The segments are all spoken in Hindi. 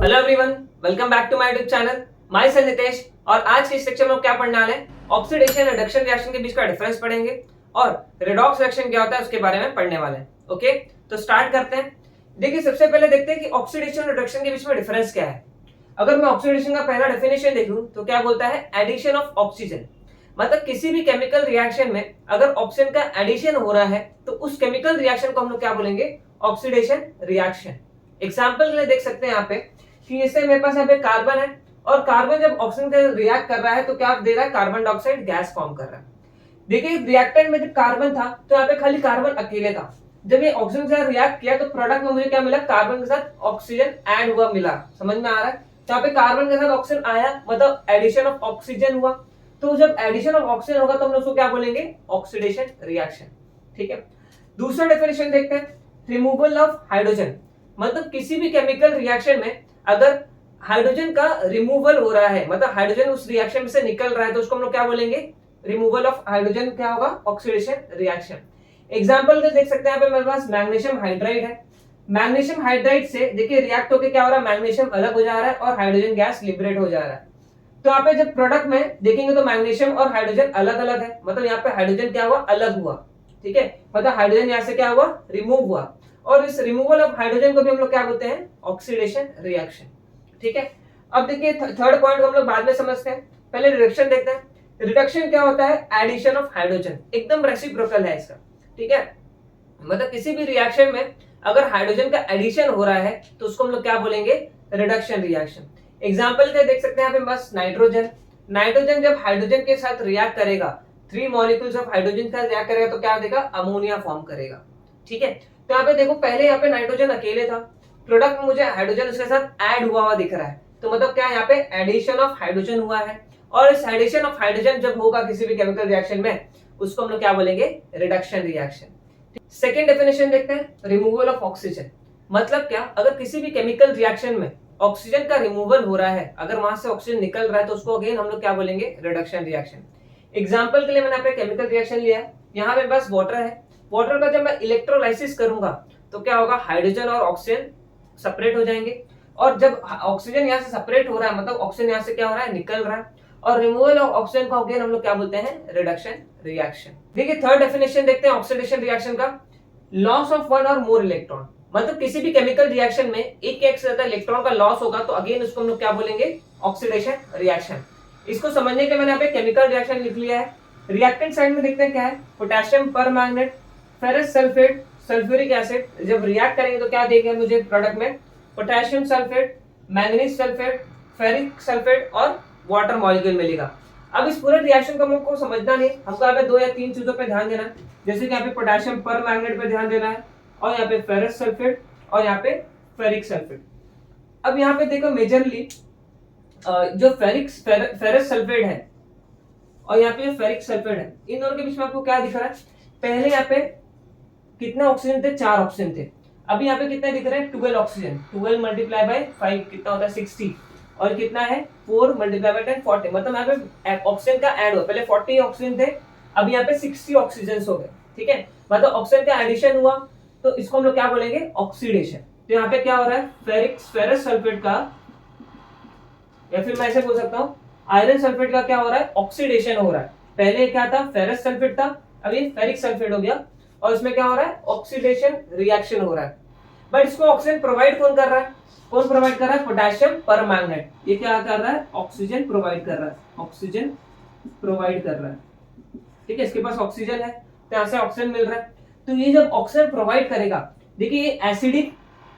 Hello everyone, welcome back to my YouTube channel. My self Nitesh. और आज के इस लेक्चर में हम क्या पढ़ने वाले हैं, ऑक्सीडेशन और रिडक्शन रिएक्शन के बीच का डिफरेंस पढ़ेंगे और रेडॉक्स रिएक्शन क्या होता है उसके बारे में पढ़ने वाले हैं। ओके, तो स्टार्ट करते हैं। देखिए, सबसे पहले देखते हैं कि ऑक्सीडेशन और रिडक्शन के बीच में डिफरेंस क्या है। अगर मैं ऑक्सीडेशन का पहला डेफिनेशन देखूं तो क्या बोलता है, एडिशन ऑफ ऑक्सीजन। मतलब किसी भी केमिकल रिएक्शन में अगर ऑक्सीजन का एडिशन हो रहा है तो उस केमिकल रिएक्शन को हम लोग क्या बोलेंगे, ऑक्सीडेशन रिएक्शन। एग्जांपल के लिए देख सकते हैं यहाँ पे कि जैसे मेरे पास यहाँ पे कार्बन है और कार्बन जब ऑक्सीजन के रिएक्ट कर रहा है तो क्या दे रहा है, कार्बन डाइऑक्साइड गैस फॉर्म कर रहा है। देखिए, रिएक्टेंट में जब कार्बन था तो यहाँ पे खाली कार्बन अकेले था। जब ये ऑक्सीजन के साथ रिएक्ट किया तो प्रोडक्ट में मुझे क्या मिला, कार्बन के साथ ऑक्सीजन ऐड हुआ मिला। समझ में आ रहा है? तो यहाँ पे कार्बन के साथ ऑक्सीजन आया, मतलब एडिशन ऑफ ऑक्सीजन हुआ। तो जब एडिशन ऑफ ऑक्सीजन होगा तो हम उसको क्या बोलेंगे, ऑक्सीडेशन रिएक्शन। ठीक है। दूसरा डेफिनेशन देखते हैं, रिमूवल ऑफ हाइड्रोजन। मतलब किसी भी केमिकल रिएक्शन में अगर हाइड्रोजन का रिमूवल हो रहा है, मतलब हाइड्रोजन उस रिएक्शन में से निकल रहा है, तो उसको हम लोग क्या बोलेंगे, रिमूवल ऑफ हाइड्रोजन क्या होगा, ऑक्सीडेशन रिएक्शन। एग्जांपल के देख सकते हैं, यहाँ पे मेरे पास मैग्नीशियम हाइड्राइड है। मैग्नीशियम हाइड्राइड से देखिए रिएक्ट होकर क्या हो रहा है, मैग्नीशियम अलग हो जा रहा है और हाइड्रोजन गैस लिबरेट हो जा रहा है। तो यहाँ पे जब प्रोडक्ट में देखेंगे तो मैग्नीशियम और हाइड्रोजन अलग अलग है, मतलब यहाँ पे हाइड्रोजन क्या हुआ, अलग हुआ। ठीक है, मतलब हाइड्रोजन यहाँ से क्या हुआ, रिमूव हुआ। और इस रिमूवल ऑफ हाइड्रोजन को भी हम लोग क्या बोलते हैं, ऑक्सीडेशन रिएक्शन। ठीक है। अब देखिए थर्ड पॉइंट हम लोग बाद में समझते हैं, पहले रिडक्शन देखते हैं। रिडक्शन क्या होता है, एडिशन ऑफ हाइड्रोजन, एकदम रेसिप्रोकल है इसका। ठीक है, मतलब किसी भी रिएक्शन में अगर हाइड्रोजन का एडिशन हो रहा है तो उसको हम लोग क्या बोलेंगे, रिडक्शन रिएक्शन। एग्जांपल के देख सकते हैं यहाँ पे बस नाइट्रोजन। नाइट्रोजन जब हाइड्रोजन के साथ रिएक्ट करेगा, 3 मॉलिक्यूल्स ऑफ हाइड्रोजन के साथ रिएक्ट करेगा तो क्या देगा, अमोनिया फॉर्म करेगा। ठीक है। तो यहाँ पे देखो, पहले यहाँ पे नाइट्रोजन अकेले था, प्रोडक्ट में मुझे हाइड्रोजन उसके साथ ऐड हुआ दिख रहा है, तो मतलब क्या यहाँ पे एडिशन ऑफ हाइड्रोजन हुआ है। और इस एडिशन ऑफ हाइड्रोजन जब होगा किसी भी केमिकल रिएक्शन में, उसको हम लोग क्या बोलेंगे, रिडक्शन रिएक्शन। सेकेंड डेफिनेशन देखते हैं, रिमूवल ऑफ ऑक्सीजन। मतलब क्या, अगर किसी भी केमिकल रिएक्शन में ऑक्सीजन का रिमूवल हो रहा है, अगर वहां से ऑक्सीजन निकल रहा है तो उसको अगेन हम लोग क्या बोलेंगे, रिडक्शन रिएक्शन। एग्जांपल के लिए मैंने यहाँ पे केमिकल रिएक्शन लिया है, यहाँ पे बस वाटर है। वाटर का जब मैं इलेक्ट्रोलाइसिस करूंगा तो क्या होगा, हाइड्रोजन और ऑक्सीजन सेपरेट हो जाएंगे। और जब ऑक्सीजन यहाँ से सेपरेट हो रहा है, मतलब ऑक्सीजन यहाँ से क्या हो रहा है, निकल रहा है। और रिमूवल ऑफ ऑक्सीजन को अगेन हम लोग क्या बोलते हैं, रिडक्शन रिएक्शन। देखिए थर्ड डेफिनेशन देखते हैं ऑक्सीडेशन रिएक्शन का, लॉस ऑफ वन और मोर इलेक्ट्रॉन। मतलब किसी भी केमिकल रिएक्शन में एक से ज्यादा इलेक्ट्रॉन का लॉस होगा तो अगेन उसको हम लोग क्या बोलेंगे, ऑक्सीडेशन रिएक्शन। इसको समझने के लिए मैंने यहाँ पे केमिकल रिएक्शन लिख लिया है। रिएक्टेंट साइड में देखते हैं क्या है, potassium permanganate, ferrous sulphate, sulphuric acid. जब रिएक्ट करेंगे तो क्या देंगे मुझे प्रोडक्ट में, potassium sulphate, manganese sulphate, ferric sulphate और वाटर मॉलिक्यूल मिलेगा। अब इस पूरे रिएक्शन को हमको समझना नहीं, हमको यहाँ पे 2 या 3 चीजों पे ध्यान देना है। जैसे कि यहाँ पे पोटेशियम परमैंगनेट पे ध्यान देना है, और यहाँ पे फेरस सल्फेट और यहाँ पे फेरिक सल्फेट। अब यहाँ पे देखो मेजरली जो फेरस सल्फेट है और यहाँ पे जो फेरिक सल्फेट है, इन दोनों के बीच में आपको क्या दिख रहा है, पहले यहाँ पे कितने ऑक्सीजन थे, 4 ऑक्सीजन थे। अभी यहाँ पे कितने दिख रहे हैं, 12 ऑक्सीजन। 12 मल्टीप्लाई बाय 5 कितना होता है, 60। और कितना है, 4 मल्टीप्लाई बाय 10 40। मतलब यहाँ पे ऑक्सीजन का ऐड हुआ, पहले 40 ऑक्सीजन थे, अभी यहाँ पे 60 ऑक्सीजन हो गए। ठीक है, मतलब ऑक्सीजन का एडिशन हुआ तो इसको हम लोग क्या बोलेंगे, ऑक्सीडेशन। तो यहाँ पे क्या हो रहा है, फेरस सल्फेट का, या फिर मैं ऐसे बोल सकता हूँ आयरन सल्फेट का क्या हो रहा है, ऑक्सीडेशन हो रहा है। पहले क्या था, फेरस सल्फेट था, अभी फेरिक सल्फेट हो गया, और इसमें क्या हो रहा है, ऑक्सीडेशन रिएक्शन हो रहा है। बट इसको ऑक्सीजन प्रोवाइड कौन कर रहा है, कौन प्रोवाइड कर रहा है, पोटेशियम परमैंगनेट। ये क्या कर रहा है, ऑक्सीजन प्रोवाइड कर रहा है, ऑक्सीजन प्रोवाइड कर रहा है। ठीक है, इसके पास ऑक्सीजन है तो यहाँ से ऑक्सीजन मिल रहा है। तो ये जब ऑक्सीजन प्रोवाइड करेगा, देखिए ये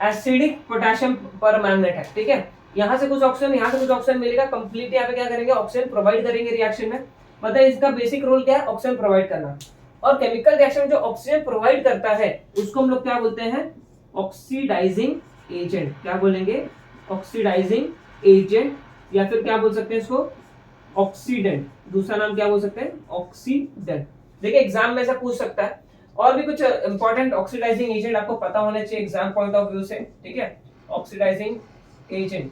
एसिडिक पोटेशियम परमैंगनेट है। ठीक है, यहाँ से कुछ ऑक्सीजन, यहाँ से कुछ ऑक्सीजन मिलेगा, कंप्लीट यहाँ पे क्या करेंगे, ऑक्सीजन प्रोवाइड करेंगे रिएक्शन में। मतलब इसका बेसिक रोल क्या है, ऑक्सीजन प्रोवाइड करना। और केमिकल रिएक्शन में जो ऑक्सीजन प्रोवाइड करता है उसको हम लोग क्या बोलते हैं, ऑक्सीडाइजिंग एजेंट। क्या बोलेंगे, ऑक्सीडाइजिंग एजेंट, या फिर क्या बोल सकते हैं इसको, ऑक्सीडेंट। दूसरा नाम क्या बोल सकते हैं, ऑक्सीडेंट। देखिए एग्जाम में ऐसा पूछ सकता है। और भी कुछ इंपॉर्टेंट ऑक्सीडाइजिंग एजेंट आपको पता होने चाहिए एग्जाम पॉइंट ऑफ व्यू से। ठीक है, ऑक्सीडाइजिंग एजेंट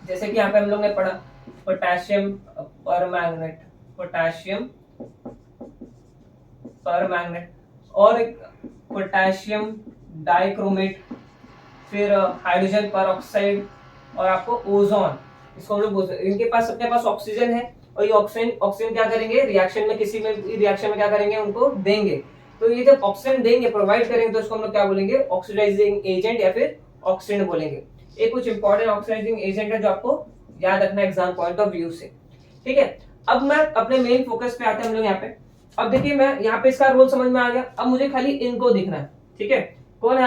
जैसे कि यहाँ पे हम लोग ने पढ़ा पोटेशियम परमैंगनेट, पोटेशियम परमैंगनेट, और एक पोटेशियम डाइक्रोमेट, फिर हाइड्रोजन पर ऑक्साइड, और आपको ओजोन, इसको हम लोग इनके पास अपने पास ऑक्सीजन है और ये ऑक्सीजन क्या करेंगे रिएक्शन में, किसी में रिएक्शन में क्या करेंगे उनको देंगे। तो ये जब ऑक्सीजन देंगे प्रोवाइड करेंगे तो इसको हम लोग क्या बोलेंगे ऑक्सीडाइजिंग एजेंट या फिर ऑक्सीडेंट बोलेंगे। ये कुछ इंपॉर्टेंट ऑक्सीडाइजिंग एजेंट है जो आपको याद रखना एग्जाम पॉइंट ऑफ व्यू से। ठीक है, अब मैं अपने मेन फोकस पे आते हैं हम लोग यहाँ पे। अब देखिए मैं यहाँ पे इसका रोल समझ में आ गया, अब मुझे खाली इनको देखना है। ठीक है, कौन है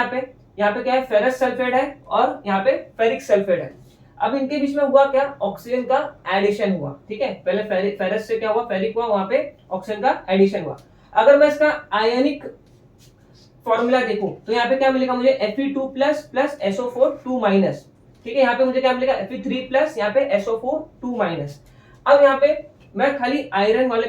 यहाँ पे क्या है फेरस सल्फेट है और यहाँ पे फेरिक सल्फेट है। अब इनके बीच में हुआ क्या, ऑक्सीजन का एडिशन हुआ। ठीक है, पहले फेरस से क्या हुआ फेरिक हुआ, वहां पे ऑक्सीजन का एडिशन हुआ। अगर मैं इसका आयनिक फॉर्मूला देखूं तो यहाँ पे क्या मिलेगा मुझे Fe2 प्लस SO4 2-। ठीक है, यहाँ पे मुझे क्या मिलेगा Fe3 प्लस यहाँ पे SO4 2-। अब यहाँ पे मैं खाली आयरन वाले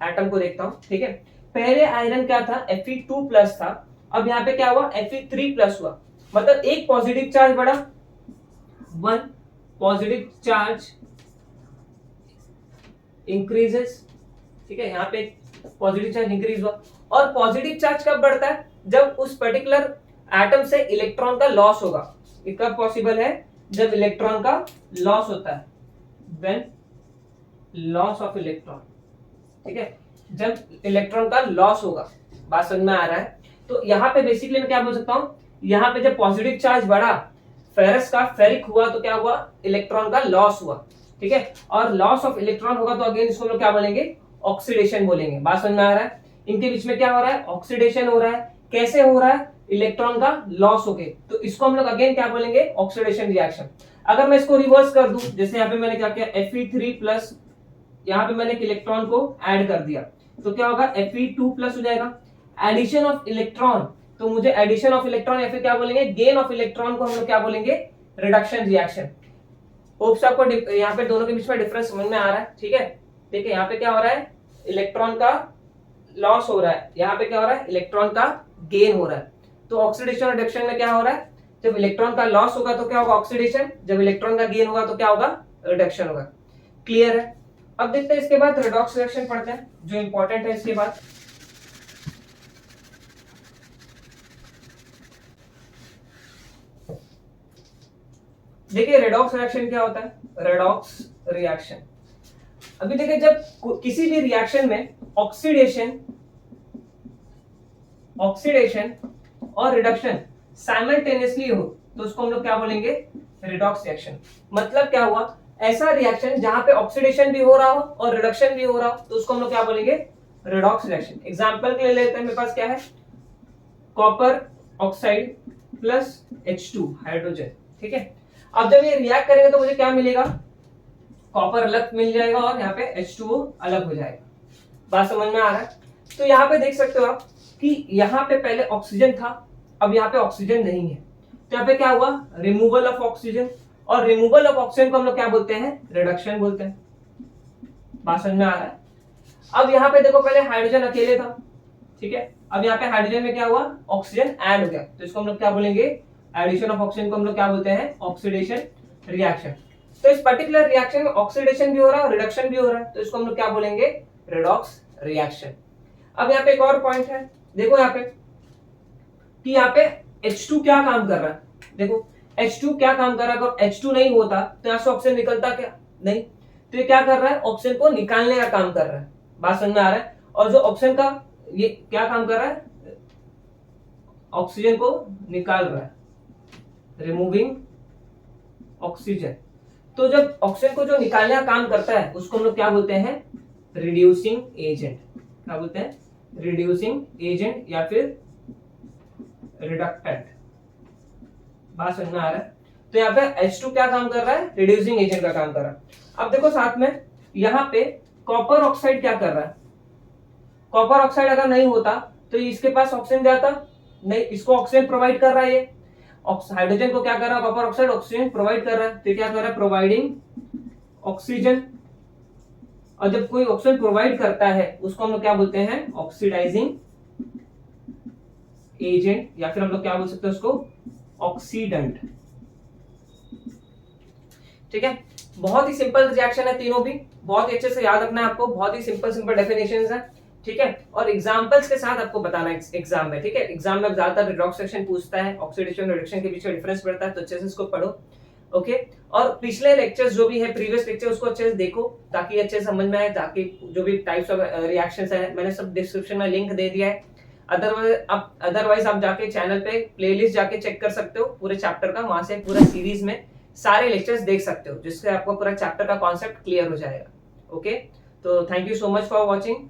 एटम को देखता हूँ। ठीक है, पहले आयरन क्या था Fe2 प्लस था, अब यहाँ पे क्या हुआ Fe3 प्लस हुआ, मतलब एक पॉजिटिव चार्ज बढ़ा, 1 पॉजिटिव चार्ज इंक्रीजेस। ठीक है, यहाँ पे पॉजिटिव चार्ज इंक्रीज हुआ। और पॉजिटिव चार्ज कब बढ़ता है, जब उस पर्टिकुलर एटम से इलेक्ट्रॉन का लॉस होगा। ये कब पॉसिबल है, जब इलेक्ट्रॉन का लॉस होता है, व्हेन लॉस ऑफ इलेक्ट्रॉन। ठीक है, जब इलेक्ट्रॉन का लॉस होगा, बात समझ में आ रहा है। तो यहाँ पे बेसिकली मैं क्या बोल सकता हूँ, यहाँ पे जब पॉजिटिव चार्ज बढ़ा फेरस का फेरिक हुआ तो क्या हुआ इलेक्ट्रॉन का लॉस हुआ। ठीक है, और लॉस ऑफ इलेक्ट्रॉन होगा तो अगेन इसको हम लोग क्या बोलेंगे ऑक्सीडेशन बोलेंगे। बात समझ में आ रहा है, इनके बीच में क्या हो रहा है ऑक्सीडेशन हो रहा है। कैसे हो रहा है, इलेक्ट्रॉन का लॉस हो गए, तो इसको हम लोग अगेन क्या बोलेंगे ऑक्सीडेशन रिएक्शन। अगर मैं इसको रिवर्स कर दूं, जैसे यहाँ पे मैंने क्या किया Fe3 प्लस, यहाँ पे मैंने एक इलेक्ट्रॉन को ऐड कर दिया तो क्या होगा Fe2 प्लस हो जाएगा। एडिशन ऑफ इलेक्ट्रॉन, तो मुझे एडिशन ऑफ इलेक्ट्रॉन या फिर क्या बोलेंगे गेन ऑफ इलेक्ट्रॉन को हम लोग क्या बोलेंगे रिडक्शन रिएक्शन। होप्स आपको यहाँ पे दोनों के बीच में डिफरेंस समझ में आ रहा है। ठीक है, देखिए यहाँ पे क्या हो रहा है इलेक्ट्रॉन का लॉस हो रहा है, यहाँ पे क्या हो रहा है इलेक्ट्रॉन का गेन हो रहा है। तो ऑक्सीडेशन रिडक्शन में क्या हो रहा है, जब इलेक्ट्रॉन का लॉस होगा तो क्या होगा ऑक्सीडेशन, जब इलेक्ट्रॉन का गेन होगा तो क्या होगा रिडक्शन होगा। क्लियर है, अब देखते हैं इसके बाद रेडॉक्स रिएक्शन पढ़ते हैं जो इंपॉर्टेंट है इसके बाद। देखिए रेडॉक्स रिएक्शन क्या होता है, रेडॉक्स रिएक्शन अभी देखिए जब किसी भी रिएक्शन में ऑक्सीडेशन और रिडक्शन साइमल्टेनियसली हो तो उसको हम लोग क्या बोलेंगे रेडॉक्स रिएक्शन। मतलब क्या हुआ, ऐसा रिएक्शन जहां पे ऑक्सीडेशन भी हो रहा हो और रिडक्शन भी हो रहा हो तो उसको हम लोग क्या बोलेंगे रेडॉक्स रिएक्शन। एग्जांपल के लिए लेते हैं, मेरे पास क्या है copper oxide plus H2 hydrogen. ठीक है, अब जब ये रिएक्ट करेंगे तो मुझे क्या मिलेगा कॉपर अलग मिल जाएगा और यहाँ पे H2O अलग हो जाएगा। बात समझ में आ रहा है। तो यहाँ पे देख सकते हो आप कि यहाँ पे पहले ऑक्सीजन था, अब यहाँ पे ऑक्सीजन नहीं है, तो यहाँ पे क्या हुआ रिमूवल ऑफ ऑक्सीजन, और रिमूवल ऑफ ऑक्सीजन को हम लोग क्या बोलते हैं रिडक्शन बोलते हैं। बात समझ में आ रहा है। अब यहाँ पे देखो पहले हाइड्रोजन अकेले था, ठीक है, अब यहाँ पे हाइड्रोजन में क्या हुआ ऑक्सीजन ऐड हो गया, तो इसको हम लोग क्या बोलेंगे एडिशन ऑफ ऑक्सीजन को हम लोग क्या बोलते हैं ऑक्सीडेशन रिएक्शन। तो इस पर्टिकुलर रिएक्शन में ऑक्सीडेशन भी हो रहा है और रिडक्शन भी हो रहा है, तो इसको हम लोग क्या बोलेंगे रेडॉक्स रिएक्शन। अब यहाँ पे एक और पॉइंट है, देखो यहाँ पे कि यहाँ पे H2 क्या काम कर रहा है, देखो H2 क्या काम कर रहा है, अगर H2 नहीं होता तो यहाँ से ऑक्सीजन निकलता क्या नहीं, तो ये क्या कर रहा है ऑक्सीजन को निकालने का काम कर रहा है। बात समझ में आ रहा है। और जो ऑक्सीजन का ये क्या काम कर रहा है ऑक्सीजन को निकाल रहा है, रिमूविंग ऑक्सीजन। तो जब ऑक्सीजन को जो निकालने का काम करता है उसको हम लोग क्या बोलते हैं रिड्यूसिंग एजेंट। क्या बोलते हैं रिड्यूसिंग एजेंट या फिर रिडक्टेंट। बात समझ में आ रहा है। तो यहाँ पे H2 क्या काम कर रहा है रिड्यूसिंग एजेंट का काम कर रहा है। अब देखो साथ में यहाँ पे कॉपर ऑक्साइड क्या कर रहा है, कॉपर ऑक्साइड अगर नहीं होता तो इसके पास ऑक्सीजन जाता नहीं, इसको ऑक्सीजन प्रोवाइड कर रहा है, ये हाइड्रोजन को क्या कर रहा है कॉपर ऑक्साइड ऑक्सीजन प्रोवाइड कर रहा है, तो क्या कर रहा है प्रोवाइडिंग ऑक्सीजन। और जब कोई ऑक्सीजन प्रोवाइड करता है उसको हम लोग क्या बोलते हैं ऑक्सीडाइजिंग एजेंट, या फिर हम लोग क्या बोल सकते हैं उसको ऑक्सीडेंट। ठीक है, बहुत ही सिंपल रिएक्शन है, तीनों भी बहुत ही अच्छे से याद रखना है आपको, बहुत ही सिंपल डेफिनेशंस है। ठीक है, और एग्जांपल्स के साथ आपको बताना है एग्जाम में। ठीक है, एग्जाम में ज्यादातर रिडॉक्स रिएक्शन पूछता है, ऑक्सीडेशन और रिडक्शन के बीच में डिफरेंस पड़ता है, तो अच्छे से इसको पढ़ो। ओके। और पिछले लेक्चर्स जो भी है, प्रीवियस लेक्चर, उसको अच्छे से देखो ताकि अच्छे से समझ में आए, ताकि जो भी टाइप्स ऑफ रिएक्शंस है मैंने सब डिस्क्रिप्शन में लिंक दे दिया है। अदरवाइज आप जाके चैनल पे प्लेलिस्ट जाके चेक कर सकते हो पूरे चैप्टर का, वहां से पूरा सीरीज में सारे लेक्चर्स देख सकते हो, जिससे आपको पूरा चैप्टर का कॉन्सेप्ट क्लियर हो जाएगा। ओके, तो thank you so much for watching.